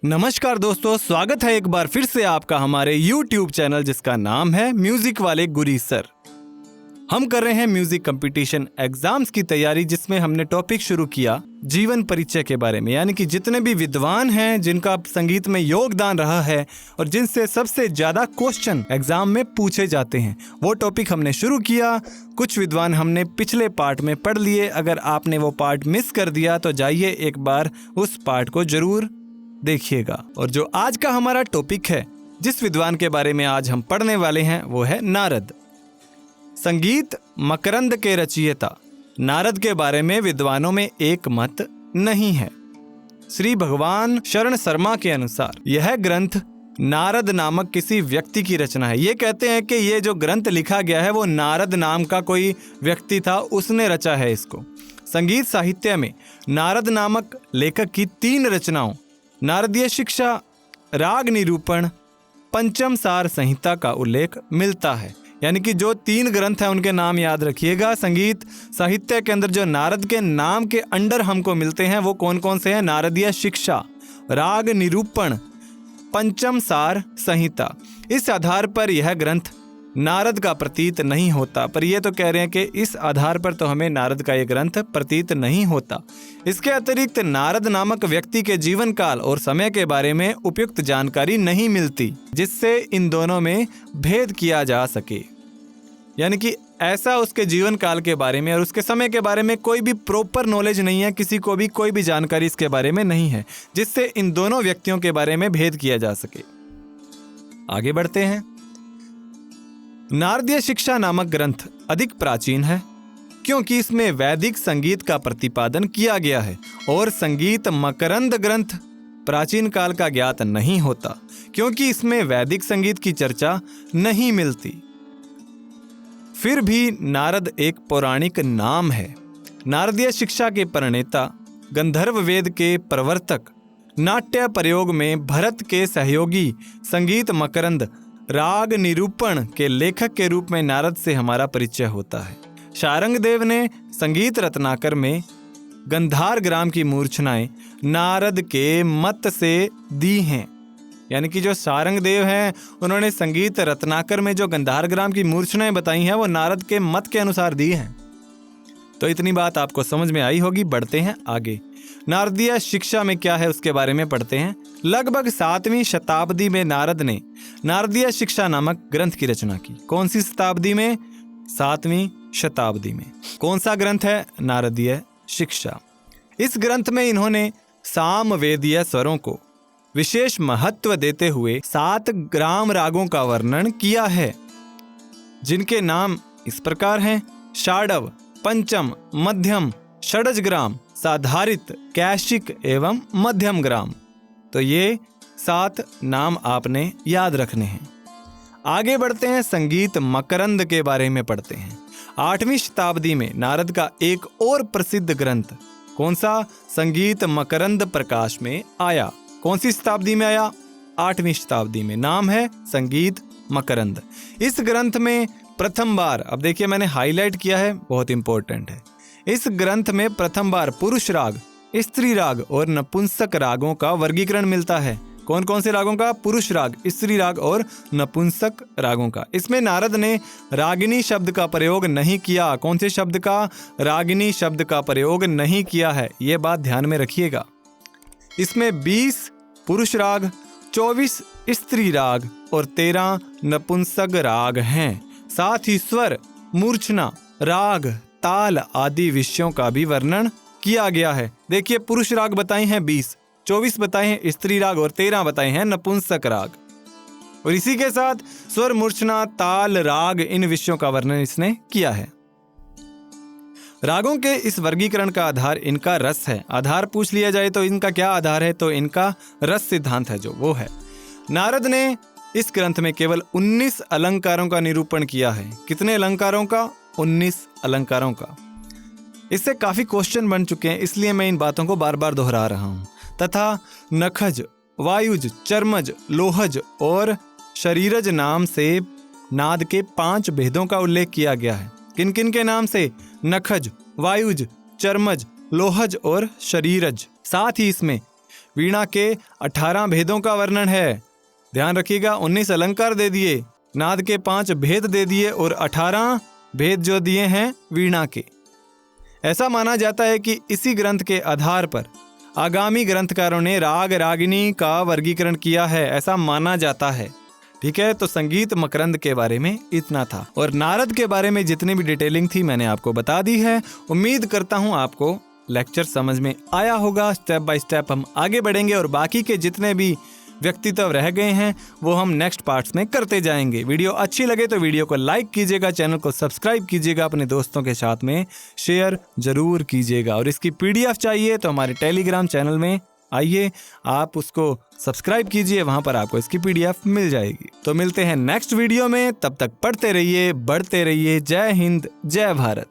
नमस्कार दोस्तों, स्वागत है एक बार फिर से आपका हमारे YouTube चैनल जिसका नाम है म्यूजिक वाले गुरी सर। हम कर रहे हैं म्यूजिक कंपटीशन एग्जाम्स की तैयारी, जिसमें हमने टॉपिक शुरू किया जीवन परिचय के बारे में, यानी कि जितने भी विद्वान हैं जिनका संगीत में योगदान रहा है और जिनसे सबसे ज्यादा क्वेश्चन एग्जाम में पूछे जाते हैं, वो टॉपिक हमने शुरू किया। कुछ विद्वान हमने पिछले पार्ट में पढ़ लिए। अगर आपने वो पार्ट मिस कर दिया तो जाइए एक बार उस पार्ट को जरूर देखिएगा। और जो आज का हमारा टॉपिक है, जिस विद्वान के बारे में आज हम पढ़ने वाले हैं, वो है नारद। संगीत मकरंद के रचयिता नारद के बारे में विद्वानों में एक मत नहीं है। श्री भगवान शरण शर्मा के अनुसार यह ग्रंथ नारद नामक किसी व्यक्ति की रचना है। ये कहते हैं कि ये जो ग्रंथ लिखा गया है वो नारद नाम का कोई व्यक्ति था, उसने रचा है इसको। संगीत साहित्य में नारद नामक लेखक की 3 रचनाओं नारदीय शिक्षा, राग निरूपण, पंचम सार संहिता का उल्लेख मिलता है। यानी कि जो 3 ग्रंथ हैं उनके नाम याद रखिएगा। संगीत साहित्य के अंदर जो नारद के नाम के अंडर हमको मिलते हैं वो कौन कौन से हैं? नारदीय शिक्षा, राग निरूपण, पंचम सार संहिता। इस आधार पर यह ग्रंथ नारद का प्रतीत नहीं होता, पर ये तो कह रहे हैं कि इस आधार पर तो हमें नारद का ये ग्रंथ प्रतीत नहीं होता। इसके अतिरिक्त नारद नामक व्यक्ति के जीवन काल और समय के बारे में उपयुक्त जानकारी नहीं मिलती, जिससे इन दोनों में भेद किया जा सके। यानी कि ऐसा उसके जीवन काल के बारे में और उसके समय के बारे में कोई भी प्रॉपर नॉलेज नहीं है, किसी को भी कोई भी जानकारी इसके बारे में नहीं है, जिससे इन दोनों व्यक्तियों के बारे में भेद किया जा सके। आगे बढ़ते हैं। नारदीय शिक्षा नामक ग्रंथ अधिक प्राचीन है, क्योंकि इसमें वैदिक संगीत का प्रतिपादन किया गया है, और संगीत मकरंद ग्रंथ प्राचीन काल का ज्ञात नहीं होता, क्योंकि इसमें वैदिक संगीत की चर्चा नहीं मिलती। फिर भी नारद एक पौराणिक नाम है। नारदीय शिक्षा के प्रणेता, गंधर्व वेद के प्रवर्तक, नाट्य प्रयोग में भरत के सहयोगी, संगीत मकरंद राग निरूपण के लेखक के रूप में नारद से हमारा परिचय होता है। शारंगदेव ने संगीत रत्नाकर में गंधार ग्राम की मूर्छनाएं नारद के मत से दी हैं। यानी कि जो शारंगदेव हैं उन्होंने संगीत रत्नाकर में जो गंधार ग्राम की मूर्छनाएं बताई हैं वो नारद के मत के अनुसार दी हैं। तो इतनी बात आपको समझ में आई होगी। बढ़ते हैं आगे। नारदीय शिक्षा में क्या है उसके बारे में पढ़ते हैं। लगभग 7वीं शताब्दी में नारद ने नारदीय शिक्षा नामक ग्रंथ की रचना की। कौन सी शताब्दी में? 7वीं शताब्दी में। कौन सा ग्रंथ है? नारदीय शिक्षा। इस ग्रंथ में इन्होंने सामवेदीय स्वरों को विशेष महत्व देते हुए 7 ग्राम रागों का वर्णन किया है, जिनके नाम इस प्रकार हैं: षाडव, पंचम, मध्यम, षडज ग्राम, साधारित, कैशिक एवं मध्यम ग्राम। तो ये 7 नाम आपने याद रखने हैं। आगे बढ़ते हैं। संगीत मकरंद के बारे में पढ़ते हैं। 8वीं शताब्दी में नारद का एक और प्रसिद्ध ग्रंथ कौन सा? संगीत मकरंद प्रकाश में आया। कौन सी शताब्दी में आया? 8वीं शताब्दी में। नाम है संगीत मकरंद। इस ग्रंथ में प्रथम बार, अब देखिए मैंने हाईलाइट किया है, बहुत इंपॉर्टेंट है, इस ग्रंथ में प्रथम बार पुरुष राग, स्त्री राग और नपुंसक रागों का वर्गीकरण मिलता है। कौन कौन से रागों का? पुरुष राग, स्त्री राग और नपुंसक रागों का। इसमें नारद ने रागिनी शब्द का प्रयोग नहीं किया। कौन से शब्द का? रागिनी शब्द का प्रयोग नहीं किया है, ये बात ध्यान में रखिएगा। इसमें 20 पुरुष राग, 24 स्त्री राग और 13 नपुंसक राग हैं। साथ ही स्वर, मूर्छना, राग, ताल आदि विषयों का भी वर्णन किया गया है। देखिए, पुरुष राग बताए हैं 20, 24 बताए हैं स्त्री राग और 13 बताए हैं नपुंसक राग। और इसी के साथ स्वर, मूर्छना, ताल, राग, इन विषयों का वर्णन इसने किया है। रागों के इस वर्गीकरण का आधार इनका रस है। आधार पूछ लिया जाए तो इनका क्या आधार है? तो इनका रस सिद्धांत है, जो वो है। नारद ने इस ग्रंथ में केवल 19 अलंकारों का निरूपण किया है। कितने अलंकारों का? 19 अलंकारों का। इससे काफी क्वेश्चन बन चुके हैं, इसलिए मैं इन बातों को बार बार दोहरा रहा हूं। तथा नखज, वायुज, चर्मज, लोहज और शरीरज नाम से नाद के 5 भेदों का उल्लेख किया गया है। किन किन के नाम से? नखज, वायुज, चर्मज, लोहज और शरीरज। साथ ही इसमें वीणा के 18 भेदों का वर्णन है। ध्यान रखिएगा, 19 अलंकार दे दिए, नाद के 5 भेद दे दिए और 18 भेद जो दिए हैं वीणा के। ऐसा माना जाता है कि इसी ग्रंथ के आधार पर आगामी ग्रंथकारों ने राग रागिनी का वर्गीकरण किया है, ऐसा माना जाता है। ठीक है, तो संगीत मकरंद के बारे में इतना था और नारद के बारे में जितनी भी डिटेलिंग थी मैंने आपको बता दी है। उम्मीद करता हूं आपको लेक्चर समझ में आया होगा। स्टेप बाय स्टेप हम आगे बढ़ेंगे और बाकी के जितने भी व्यक्तित्व रह गए हैं वो हम नेक्स्ट पार्ट्स में करते जाएंगे। वीडियो अच्छी लगे तो वीडियो को लाइक कीजिएगा, चैनल को सब्सक्राइब कीजिएगा, अपने दोस्तों के साथ में शेयर जरूर कीजिएगा। और इसकी PDF चाहिए तो हमारे टेलीग्राम चैनल में आइए, आप उसको सब्सक्राइब कीजिए, वहां पर आपको इसकी PDF मिल जाएगी। तो मिलते हैं नेक्स्ट वीडियो में, तब तक पढ़ते रहिए, बढ़ते रहिए। जय हिंद, जय भारत।